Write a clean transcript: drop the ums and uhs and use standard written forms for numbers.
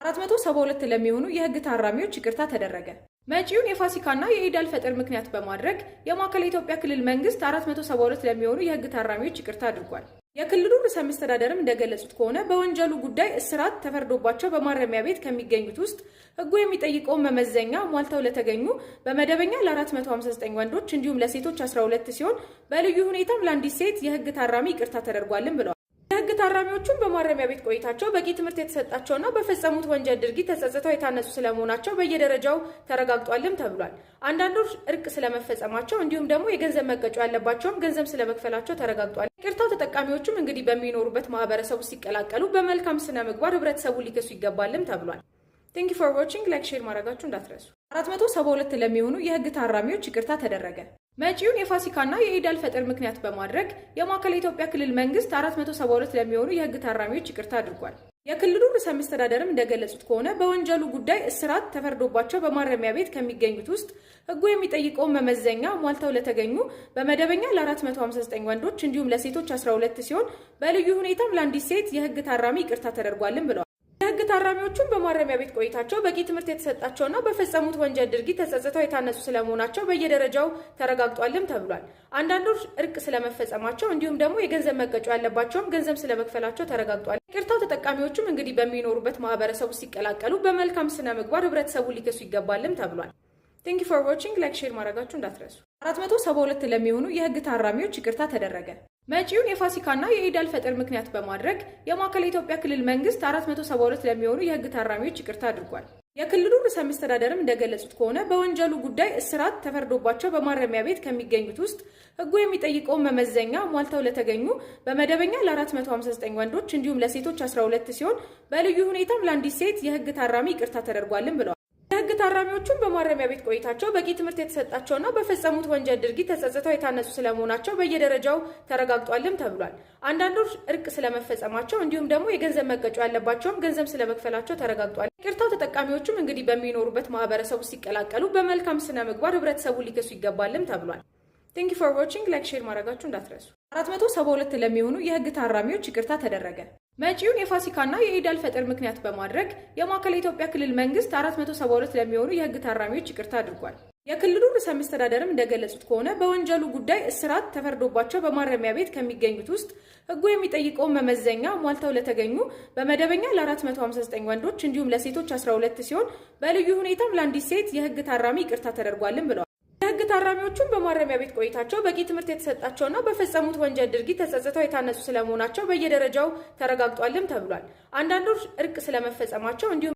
472 ለሚሆኑ የህግ ታራሚዎች ይቅርታ ተደረገ። መጪውን የፋሲካና የኢድ አልፈጥር ምክንያት በማድረግ የማዕከላዊ ኢትዮጵያ ክልል መንግስት 472 ለሚሆኑ የህግ ታራሚዎች ይቅርታ አድርጓል። የክልሉ ርዕሰ መስተዳድርም እንደገለጹት ከሆነ በወንጀሉ ጉዳይ እስራት ተፈርዶባቸው በማረሚያ ቤት ከሚገኙት ውስጥ ህጉ የሚጠይቀውን መመዘኛ ሟልተው ለተገኙ በመደበኛ ለ459 ወንዶች እንዲሁም ለሴቶች 12 ሲሆን በልዩ ሁኔታም ለአንዲት ሴት የህግ ታራሚ ይቅርታ ተደርጓልም ብለዋል። የህግ ታራሚዎቹም በማረሚያ ቤት ቆይታቸው በቂ ትምህርት የተሰጣቸውና በፈጸሙት ወንጀል ድርጊት ተጸጽተው የታነጹ ስለመሆናቸው በየደረጃው ተረጋግጧልም ተብሏል። አንዳንዶች እርቅ ስለመፈጸማቸው እንዲሁም ደግሞ የገንዘብ መቀጮ ያለባቸውም ገንዘብ ስለመክፈላቸው ተረጋግጧል። ይቅርታው ተጠቃሚዎቹም እንግዲህ በሚኖሩበት ማህበረሰቡ ሲቀላቀሉ በመልካም ስነ ምግባር ህብረተሰቡ ሊከሱ ይገባልም ተብሏል። ቴንክ ዩ ፎር ዋቺንግ። ላይክ ሼር ማድረጋችሁ እንዳትረሱ። 472 ለሚሆኑ የህግ ታራሚዎች ይቅርታ ተደረገ። መጪውን የፋሲካና የኢድ አልፈጥር ምክንያት በማድረግ የማዕከላዊ ኢትዮጵያ ክልል መንግስት 472 ለሚሆኑ የህግ ታራሚዎች ይቅርታ አድርጓል። የክልሉ ርዕሰ መስተዳድርም እንደገለጹት ከሆነ በወንጀሉ ጉዳይ እስራት ተፈርዶባቸው በማረሚያ ቤት ከሚገኙት ውስጥ ህጉ የሚጠይቀውን መመዘኛ ሟልተው ለተገኙ በመደበኛ ለ459 ወንዶች እንዲሁም ለሴቶች 12 ሲሆን በልዩ ሁኔታም ለአንዲት ሴት የህግ ታራሚ ይቅርታ ተደርጓልም ብለዋል። የህግ ታራሚዎቹም በማረሚያ ቤት ቆይታቸው በቂ ትምህርት የተሰጣቸውና በፈጸሙት ወንጀል ድርጊት ተጸጽተው የታነጹ ስለመሆናቸው በየደረጃው ተረጋግጧልም ተብሏል። አንዳንዶች እርቅ ስለመፈጸማቸው እንዲሁም ደግሞ የገንዘብ መቀጮ ያለባቸውም ገንዘብ ስለመክፈላቸው ተረጋግጧል። ይቅርታው ተጠቃሚዎቹም እንግዲህ በሚኖሩበት ማህበረሰቡ ሲቀላቀሉ በመልካም ስነ ምግባር ህብረተሰቡ ሊከሱ ይገባልም ተብሏል። ቴንክ ዩ ፎር ዋቺንግ። ላይክ ሼር ማድረጋችሁ እንዳትረሱ። 472 ለሚሆኑ የህግ ታራሚዎች ይቅርታ ተደረገ። መጪውን የፋሲካና የኢድ አልፈጥር ምክንያት በማድረግ የማዕከላዊ ኢትዮጵያ ክልል መንግስት 472 ለሚሆኑ የህግ ታራሚዎች ይቅርታ አድርጓል። የክልሉ ርዕሰ መስተዳድርም እንደገለጹት ከሆነ በወንጀሉ ጉዳይ እስራት ተፈርዶባቸው በማረሚያ ቤት ከሚገኙት ውስጥ ህጉ የሚጠይቀውን መመዘኛ ሟልተው ለተገኙ በመደበኛ ለ459 ወንዶች እንዲሁም ለሴቶች 12 ሲሆን በልዩ ሁኔታም ለአንዲት ሴት የህግ ታራሚ ይቅርታ ተደርጓልም ብለዋል። የህግ ታራሚዎቹም በማረሚያ ቤት ቆይታቸው በቂ ትምህርት የተሰጣቸውና በፈጸሙት ወንጀል ድርጊት ተጸጽተው የታነጹ ስለመሆናቸው በየደረጃው ተረጋግጧልም ተብሏል። አንዳንዶች እርቅ ስለመፈጸማቸው እንዲሁም ደግሞ የገንዘብ መቀጮ ያለባቸውም ገንዘብ ስለመክፈላቸው ተረጋግጧል። ይቅርታው ተጠቃሚዎቹም እንግዲህ በሚኖሩበት ማህበረሰቡ ሲቀላቀሉ በመልካም ስነ ምግባር ህብረተሰቡ ሊከሱ ይገባልም ተብሏል። ቴንክ ዩ ፎር ዋቺንግ። ላይክ ሼር ማድረጋችሁ እንዳትረሱ። 472 ለሚሆኑ የህግ ታራሚዎች ይቅርታ ተደረገ። መጪውን የፋሲካና የኢድ አልፈጥር ምክንያት በማድረግ የማዕከላዊ ኢትዮጵያ ክልል መንግስት 472 ለሚሆኑ የህግ ታራሚዎች ይቅርታ አድርጓል። የክልሉ ርዕሰ መስተዳድርም እንደገለጹት ከሆነ በወንጀሉ ጉዳይ እስራት ተፈርዶባቸው በማረሚያ ቤት ከሚገኙት ውስጥ ህጉ የሚጠይቀውን መመዘኛ ሟልተው ለተገኙ በመደበኛ ለ459 ወንዶች እንዲሁም ለሴቶች 12 ሲሆን በልዩ ሁኔታም ለአንዲት ሴት የህግ ታራሚ ይቅርታ ተደርጓልም ብለዋል። የህግ ታራሚዎቹም በማረሚያ ቤት ቆይታቸው በቂ ትምህርት የተሰጣቸውና በፈጸሙት ወንጀል ድርጊት ተጸጽተው የታነጹ ስለመሆናቸው በየደረጃው ተረጋግጧልም ተብሏል። አንዳንዶች እርቅ ስለመፈጸማቸው እንዲሁም